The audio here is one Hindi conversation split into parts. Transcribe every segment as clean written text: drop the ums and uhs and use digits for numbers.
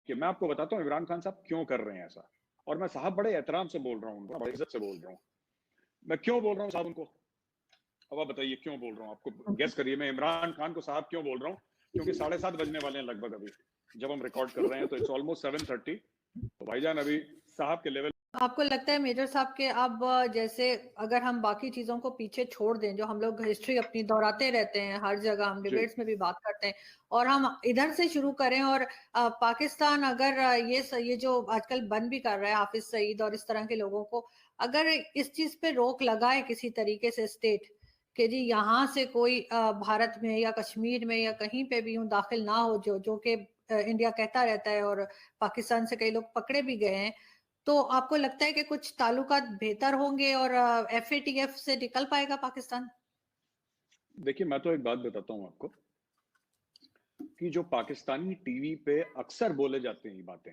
कि मैं आपको बताता हूँ इमरान खान साहब क्यों कर रहे हैं ऐसा, और मैं साहब बड़े एहतराम से बोल रहा हूँ, बड़ी इज्जत से बोल रहा हूँ। मैं क्यों बोल रहा हूँ साहब उनको, अब आप बताइए क्यों बोल रहा हूँ, आपको गेस करिए मैं इमरान खान को साहब क्यों बोल रहा हूँ। क्योंकि 7:30 बजने वाले हैं लगभग अभी जब हम रिकॉर्ड कर रहे हैं, तो इट्स ऑलमोस्ट 7:30। तो भाईजान अभी साहब के लेवल। आपको लगता है मेजर साहब के अब जैसे अगर हम बाकी चीजों को पीछे छोड़ दें, जो हम लोग हिस्ट्री अपनी दोहराते रहते हैं हर जगह, हम डिबेट्स में भी बात करते हैं, और हम इधर से शुरू करें, और पाकिस्तान अगर ये जो आजकल बंद भी कर रहा है हाफिज सईद और इस तरह के लोगों को, अगर इस चीज पे रोक लगाए किसी तरीके से स्टेट कि जी यहाँ से कोई भारत में या कश्मीर में या कहीं पे भी दाखिल ना हो, जो कि इंडिया कहता रहता है, और पाकिस्तान से कई लोग पकड़े भी गए हैं, तो आपको लगता है कि कुछ ताल्लुकात बेहतर होंगे और FATF से निकल पाएगा पाकिस्तान? देखिए मैं तो एक बात बताता हूँ आपको कि जो पाकिस्तानी टीवी पे अक्सर बोले जाते हैं ये बातें,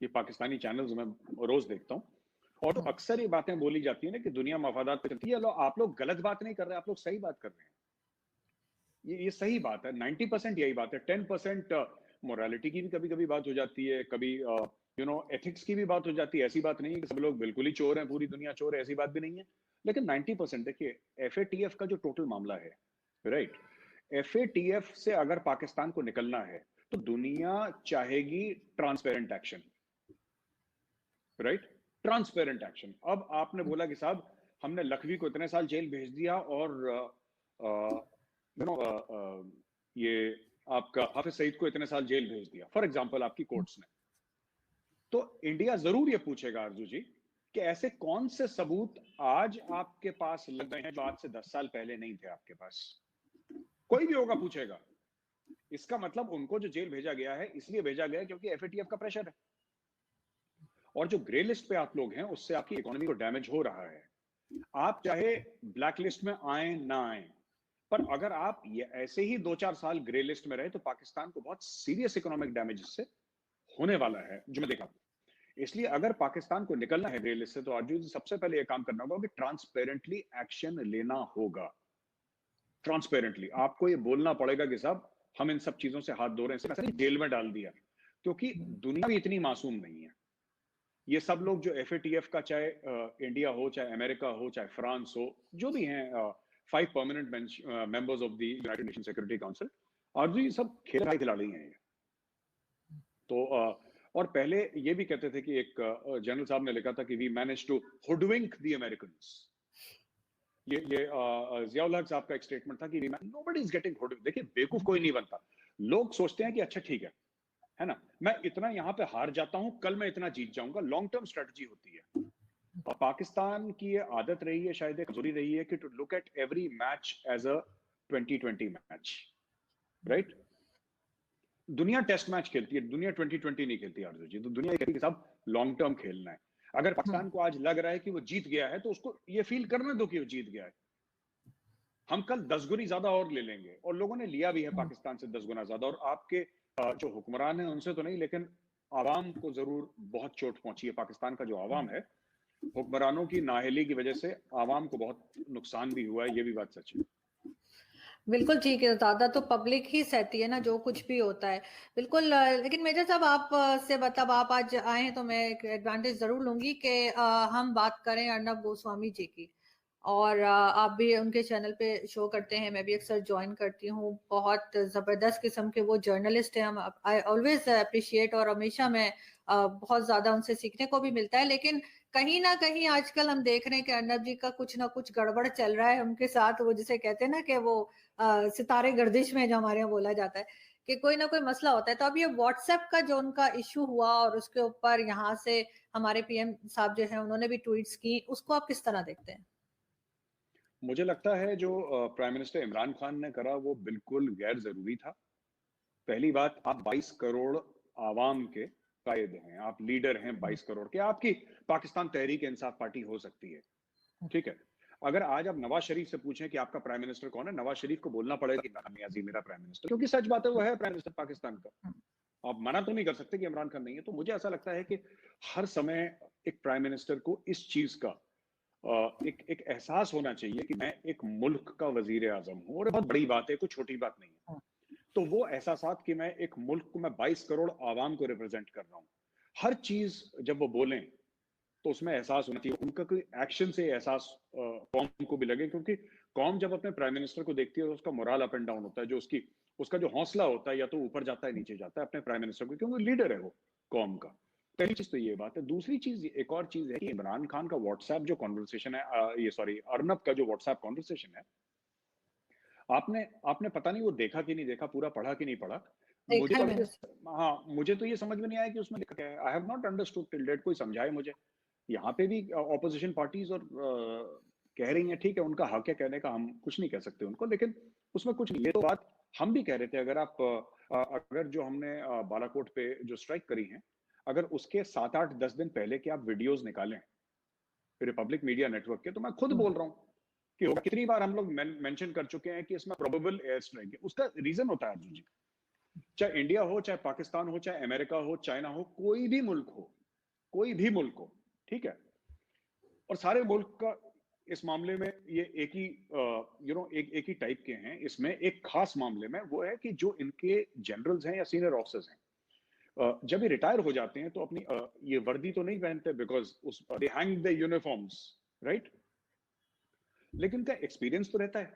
ये पाकिस्तानी चैनल्स में रोज देखता हूँ, और तो अक्सर ये बातें बोली जाती है ना कि दुनिया मफादात पे चलती है। आप लोग गलत बात नहीं कर रहे, आप लोग सही बात कर रहे हैं। ये सही बात है, 90% यही बात है। 10% मोरालिटी की भी कभी कभी बात हो जाती है, कभी एथिक्स की भी बात हो जाती है। ऐसी बात नहीं है कि सब लोग बिल्कुल ही चोर हैं, पूरी दुनिया चोर है, ऐसी बात भी नहीं है। लेकिन 90% देखिए FATF का जो टोटल मामला है, राइट, FATF से अगर पाकिस्तान को निकलना है तो दुनिया चाहेगी transparent action, right, transparent action. अब आपने बोला कि साहब हमने लखवी को इतने साल जेल भेज दिया और ये आपका हाफिज सईद को इतने साल जेल भेज दिया, फॉर एग्जांपल आपकी कोर्ट्स ने, तो इंडिया जरूर ये पूछेगा आरजू जी कि ऐसे कौन से सबूत आज आपके पास लग गए हैं जो आज से 10 साल पहले नहीं थे आपके पास। कोई भी होगा पूछेगा। इसका मतलब उनको जो जेल भेजा गया है इसलिए भेजा गया है क्योंकि FATF का प्रेशर है, और जो ग्रे लिस्ट पे आप लोग हैं उससे आपकी इकोनॉमी को डैमेज हो रहा है। आप चाहे ब्लैक लिस्ट में आए ना आए, पर अगर आप ये ऐसे ही 2-4 साल ग्रे लिस्ट में रहे तो पाकिस्तान को बहुत सीरियस इकोनॉमिक डैमेज इससे होने वाला है, जो मैं देखा। इसलिए अगर पाकिस्तान को निकलना है ग्रे लिस्ट से, तो आरजू जी सबसे पहले ये काम करना होगा कि ट्रांसपेरेंटली एक्शन लेना होगा। ट्रांसपेरेंटली आपको ये बोलना पड़ेगा कि साहब हम इन सब चीजों से हाथ धो रहे हैं, सिर्फ जेल में डाल दिया, क्योंकि दुनिया भी इतनी मासूम नहीं है। ये सब लोग जो FATF का, चाहे इंडिया हो, चाहे अमेरिका हो, चाहे फ्रांस हो, जो भी हैं 5 permanent members of the United nation security council, और ये सब खेल रहे खिलाड़ी हैं। तो और पहले ये भी कहते थे कि एक जनरल साहब ने लिखा था कि we manage to hoodwink the Americans. ये जियाउल हक साहब का एक स्टेटमेंट था कि नोबडी इज गेटिंग हुडविंक। देखिए बेवकूफ कोई नहीं बनता। लोग सोचते हैं कि अच्छा ठीक है ना, मैं इतना यहाँ पे हार जाता हूं, कल मैं इतना जीत जाऊंगा। लॉन्ग टर्म स्ट्रेटजी होती है, और पाकिस्तान की ये आदत रही है, शायद एक कमजोरी रही है कि to look at every match as a 2020 match, right. दुनिया टेस्ट मैच खेलती है, दुनिया 2020 नहीं खेलती आरजू जी। तो दुनिया कहती है कि साहब लॉन्ग टर्म खेलना है। अगर पाकिस्तान को आज लग रहा है कि वो जीत गया है तो उसको ये फील करने दो कि वो जीत गया है। हम कल 10 गुनी ज्यादा और ले लेंगे, और लोगों ने लिया भी है पाकिस्तान से 10 गुना ज्यादा। और आपके जो हुक्मरान हैं उनसे तो नहीं, लेकिन आवाम को जरूर बहुत चोट पहुंची है। पाकिस्तान का जो आवाम है, हुक्मरानों की नाअहली की वजह से आवाम को बहुत नुकसान भी हुआ है, ये भी बात सच है। बिल्कुल ठीक है, ज्यादा तो पब्लिक ही सहती है ना जो कुछ भी होता है। बिल्कुल लेकिन मेजर साहब आप से मतलब आप आज आए हैं तो मैं एक एडवांटेज जरूर लूंगी कि हम बात करें अर्नब गोस्वामी जी की, और आप भी उनके चैनल पे शो करते हैं, मैं भी अक्सर ज्वाइन करती हूँ। बहुत जबरदस्त किस्म के वो जर्नलिस्ट हैं, हम आई ऑलवेज अप्रिशिएट, और हमेशा मैं बहुत ज्यादा उनसे सीखने को भी मिलता है। लेकिन कहीं ना कहीं आजकल हम देख रहे हैं कि अर्नब जी का कुछ ना कुछ गड़बड़ चल रहा है उनके साथ। वो जिसे कहते हैं ना कि वो सितारे गर्दिश में, जो हमारे यहाँ बोला जाता है कि कोई ना कोई मसला होता है। तो अब ये व्हाट्सएप का जो उनका इश्यू हुआ, और उसके ऊपर यहाँ से हमारे PM साहब जो है उन्होंने भी ट्वीट्स की, उसको आप किस तरह देखते हैं? मुझे लगता है जो प्राइम मिनिस्टर इमरान खान ने करा वो बिल्कुल गैर जरूरी था। पहली बात, आप 22 करोड़ आवाम के कायद हैं, आप लीडर हैं 22 करोड़ के। आपकी पाकिस्तान तहरीक इंसाफ पार्टी हो सकती है, ठीक है। अगर आज आप नवाज शरीफ से पूछें कि आपका प्राइम मिनिस्टर कौन है, नवाज शरीफ को बोलना पड़ेगा कि इमरान नियाजी मेरा प्राइम मिनिस्टर, क्योंकि सच बात है वो है प्राइम मिनिस्टर पाकिस्तान का। आप मना तो नहीं कर सकते कि इमरान खान नहीं है। तो मुझे ऐसा लगता है कि हर समय एक प्राइम मिनिस्टर को इस चीज का एक एहसास होना चाहिए कि मैं एक मुल्क का वजीर आजम हूं, और बहुत बड़ी बात है, कोई छोटी बात नहीं है। तो वो एहसासात कि मैं एक मुल्क को, मैं 22 करोड़ आवाम को रिप्रेजेंट कर रहा हूँ, हर चीज जब वो बोलें तो उसमें एहसास होना चाहिए, उनका कोई एक्शन से एहसास कौम को भी लगे, क्योंकि कौम जब अपने प्राइम मिनिस्टर को देखती है तो उसका मोरल अप एंड डाउन होता है, जो उसका जो हौसला होता है या तो ऊपर जाता है नीचे जाता है अपने प्राइम मिनिस्टर को, क्योंकि लीडर है वो कौम का। पहली चीज तो ये बात है। दूसरी चीज, एक और चीज है कि इमरान खान का व्हाट्सएप जो कॉन्वर्सेशन है, ये सॉरी अर्नब का जो व्हाट्सएप कॉन्वर्सेशन है, आपने आपने पता नहीं वो देखा कि नहीं देखा, पूरा पढ़ा कि नहीं पढ़ा। मुझे देखा है पढ़ के, मैंने। हाँ, मुझे तो ये समझ में नहीं आया कि उसमें लिखा क्या है। I have not understood till date, कोई समझाए मुझे। यहाँ पे भी ऑपोजिशन पार्टीज और कह रही हैं, ठीक है, उनका हक है कहने का, हम कुछ नहीं कह सकते उनको, लेकिन उसमें कुछ नहीं। ये तो बात हम भी कह रहे थे, अगर जो हमने बालाकोट पे जो स्ट्राइक करी है, अगर उसके 7-8-10 दिन पहले के आप वीडियोस निकालें रिपब्लिक मीडिया नेटवर्क के, तो मैं खुद बोल रहा हूँ कि कितनी बार हम लोग मेंशन कर चुके हैं कि इसमें प्रोबेबल एयर स्ट्राइक है। उसका रीजन होता है अर्जुन जी, चाहे इंडिया हो, चाहे पाकिस्तान हो, चाहे अमेरिका हो, चाइना हो, कोई भी मुल्क हो, कोई भी मुल्क हो, ठीक है, और सारे मुल्क का इस मामले में ये एक ही एक ही टाइप के हैं। इसमें एक खास मामले में वो है कि जो इनके जनरल्स हैं या सीनियर ऑफिसर्स हैं, जब ये रिटायर हो जाते हैं तो अपनी ये वर्दी तो नहीं पहनते, बिकॉज उस दे हैंग द यूनिफॉर्म्स, राइट, लेकिन का एक्सपीरियंस तो रहता है।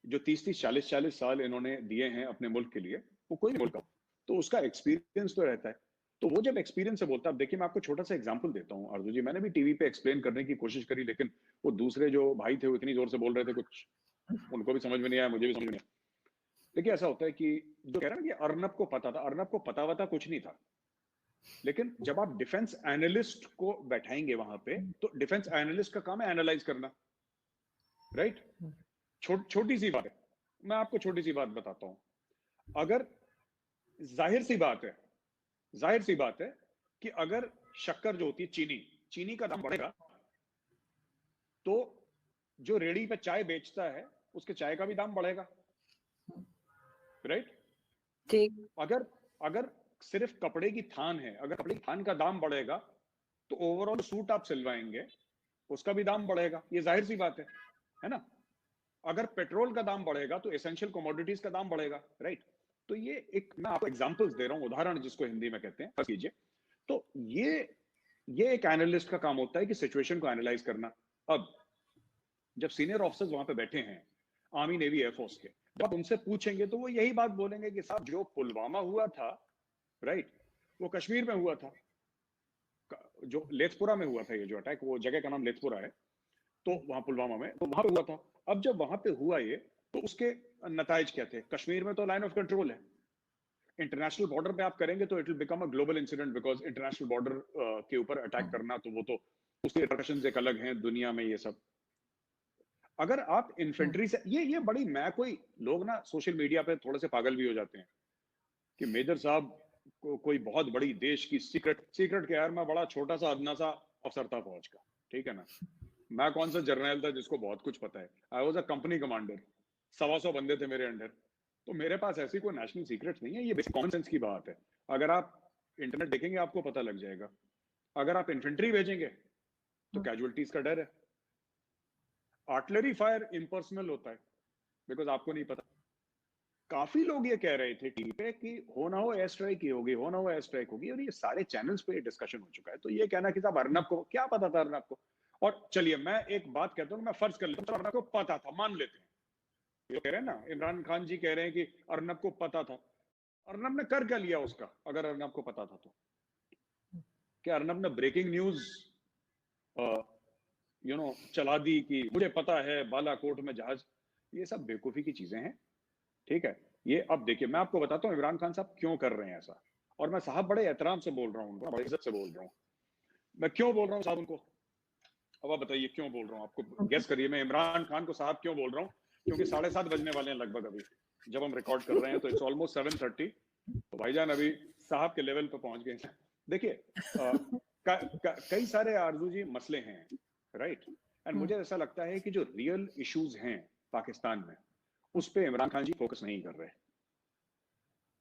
जो 30-30, 40-40 साल इन्होंने दिए हैं अपने मुल्क के लिए, वो कोई नहीं मुल्क का, तो उसका एक्सपीरियंस तो रहता है। तो वो जब एक्सपीरियंस से बोलता है, अब देखिए मैं आपको छोटा सा एग्जांपल देता हूँ आरजू जी, मैंने भी टीवी पे एक्सप्लेन करने की कोशिश करी, लेकिन वो दूसरे जो भाई थे वो इतनी जोर से बोल रहे थे, कुछ उनको भी समझ में नहीं आया, मुझे भी समझ में नहीं आया। देखिए ऐसा होता है कि जो कह रहा है ना कि अर्नब को पता था, अर्नब को पता वता कुछ नहीं था, लेकिन जब आप डिफेंस एनालिस्ट को बैठाएंगे वहां पे, तो डिफेंस एनालिस्ट का काम है एनालाइज करना, राइट। छोटी सी बात है, मैं आपको छोटी सी बात बताता हूं। अगर जाहिर सी बात है, जाहिर सी बात है कि अगर शक्कर जो होती है, चीनी, चीनी का दाम बढ़ेगा तो जो रेड़ी पे चाय बेचता है उसके चाय का भी दाम बढ़ेगा, राइट। ठीक। अगर अगर सिर्फ कपड़े की थान है, अगर कपड़े की थान का दाम बढ़ेगा तो ओवरऑल सूट आप सिलवाएंगे उसका भी दाम बढ़ेगा, ये जाहिर सी बात है ना। अगर पेट्रोल का दाम बढ़ेगा तो एसेंशियल कमोडिटीज का दाम बढ़ेगा, राइट। तो ये एक, मैं आपको एग्जांपल्स दे रहा हूं, उदाहरण जिसको हिंदी में कहते हैं, बस कीजिए। तो ये एक एनालिस्ट का काम होता है कि सिचुएशन को एनालाइज करना। अब जब सीनियर ऑफिसर्स वहां पे बैठे हैं, आर्मी, नेवी, एयरफोर्स के, जब आप उनसे पूछेंगे तो वो यही बात बोलेंगे कि साहब जो पुलवामा हुआ था, राइट, वो कश्मीर में हुआ था, जो लेथपुरा में हुआ था, ये जो अटैक, वो जगह का नाम लेथपुरा है, तो वहां पुलवामा में, तो वहां पे हुआ था। अब जब वहां पे हुआ ये, तो उसके नताइज क्या थे? कश्मीर में तो लाइन ऑफ कंट्रोल है, इंटरनेशनल बॉर्डर पे आप करेंगे तो it will become a global incident, because international border के ऊपर अटैक करना, तो वो तो उसके रिपरकशंस एक अलग हैं दुनिया में, ये सब। अगर आप इन्फेंट्री से, ये बड़ी, मैं कोई लोग ना सोशल मीडिया पे थोड़े से पागल भी हो जाते हैं कि मेजर साहब कोई बहुत बड़ी देश की सीक्रेट के, यार मैं बड़ा छोटा सा अदना सा अफसर था फौज का, ठीक है ना, मैं कौन सा जर्नल था जिसको बहुत कुछ पता है। I was a company commander, 125 बंदे थे मेरे अंडर, तो मेरे पास ऐसी कोई नेशनल सीक्रेट नहीं है। ये बेसिक कॉमन सेंस की बात है, अगर आप इंटरनेट देखेंगे आपको पता लग जाएगा। अगर आप इन्फेंट्री भेजेंगे तो कैजुअलिटीज का डर है, आर्टिलरी फायर इम्पर्सनल होता है, बिकॉज आपको नहीं पता। काफी लोग ये कह रहे थे टीवी पे कि हो ना हो एयर स्ट्राइक ही होगी, हो ना हो एयर स्ट्राइक होगी, और ये सारे चैनल्स पे डिस्कशन हो चुका है। तो ये कहना कि साहब अर्नब को क्या पता था, अर्नब को, और चलिए मैं एक बात कहता हूँ, मैं फर्ज कर लेता हूँ अर्नब को पता था, मान लेते हैं, ये कह रहे हैं ना, इमरान खान जी कह रहे हैं कि अर्नब को पता था। अर्नब ने कर क्या लिया उसका, अगर अर्नब को पता था तो? क्या अर्नब ने ब्रेकिंग न्यूज चला दी कि मुझे पता है बालाकोट में जहाज? ये सब बेवकूफी की चीजें हैं, ठीक है। ये अब देखिए मैं आपको बताता हूँ इमरान खान साहब क्यों कर रहे हैं ऐसा, और मैं साहब बड़े एहतराम से बोल रहा हूँ उनको, बड़ी इज्जत से बोल रहा हूँ। मैं क्यों बोल रहा हूँ साहब उनको, अब आप बताइए क्यों बोल रहा हूँ, आपको गेस करिए मैं इमरान खान को साहब क्यों बोल रहा हूँ। क्योंकि 7:30 बजने वाले हैं लगभग अभी, जब हम रिकॉर्ड कर रहे हैं, तो इट्स ऑलमोस्ट 7:30, तो भाईजान अभी साहब के लेवल पे पहुंच गए। देखिए कई सारे आरजू जी मसले हैं, राइट, एंड मुझे ऐसा लगता है कि जो रियल इश्यूज हैं पाकिस्तान में, उस पे इमरान खान जी फोकस नहीं कर रहे,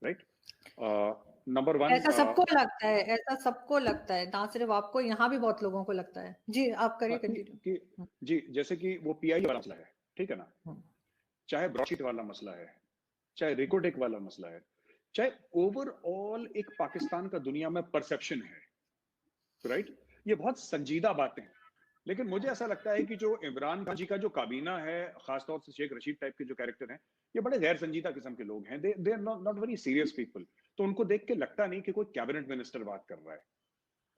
राइट। नंबर वन, ऐसा सबको लगता है, ऐसा सबको लगता है, ना सिर्फ आपको, यहाँ भी बहुत लोगों को लगता है। जी आप करिए कंटिन्यू। जी, जैसे कि वो पीआई वाला मसला है, ठीक है ना, चाहे ब्रॉडशीट वाला मसला है, चाहे रिकोटेक वाला मसला है, चाहे ओवरऑल एक पाकिस्तान का दुनिया में परसेप्शन है, राइट? ये बहुत संजीदा बातें हैं। लेकिन मुझे ऐसा लगता है कि जो इमरान खान जी का जो काबीना है, खासतौर से शेख रशीद टाइप के जो कैरेक्टर हैं, ये बड़े गैर संजीदा किस्म के लोग हैं। They are not very serious people. तो उनको देख के लगता नहीं कि कोई कैबिनेट मिनिस्टर बात कर रहा है।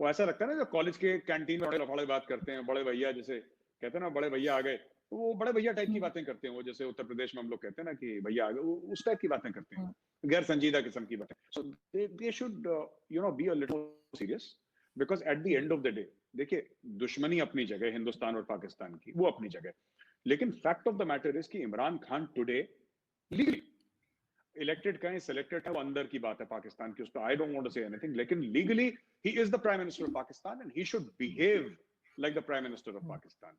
वो ऐसा लगता है ना, जो कॉलेज के कैंटीन में बड़े लफाड़े बात करते हैं, बड़े भैया जैसे कहते हैं ना, बड़े भैया आ गए, तो वो बड़े भैया टाइप की बातें करते हैं। वो जैसे उत्तर प्रदेश में हम लोग कहते हैं ना कि भैया आ गए, उस टाइप की बातें करते हैं, गैर संजीदा किस्म की बातें। So they should be a little serious, because at the end of the day, देखिए, दुश्मनी अपनी जगह हिंदुस्तान और पाकिस्तान की, वो अपनी जगह, लेकिन fact of the matter is कि Imran Khan today legally elected कहें सिलेक्टेड है, वो अंदर की बात है पाकिस्तान की, उस पर I don't want to say anything, लेकिन legally he is the prime minister of Pakistan and he should behave like the Prime Minister of Pakistan.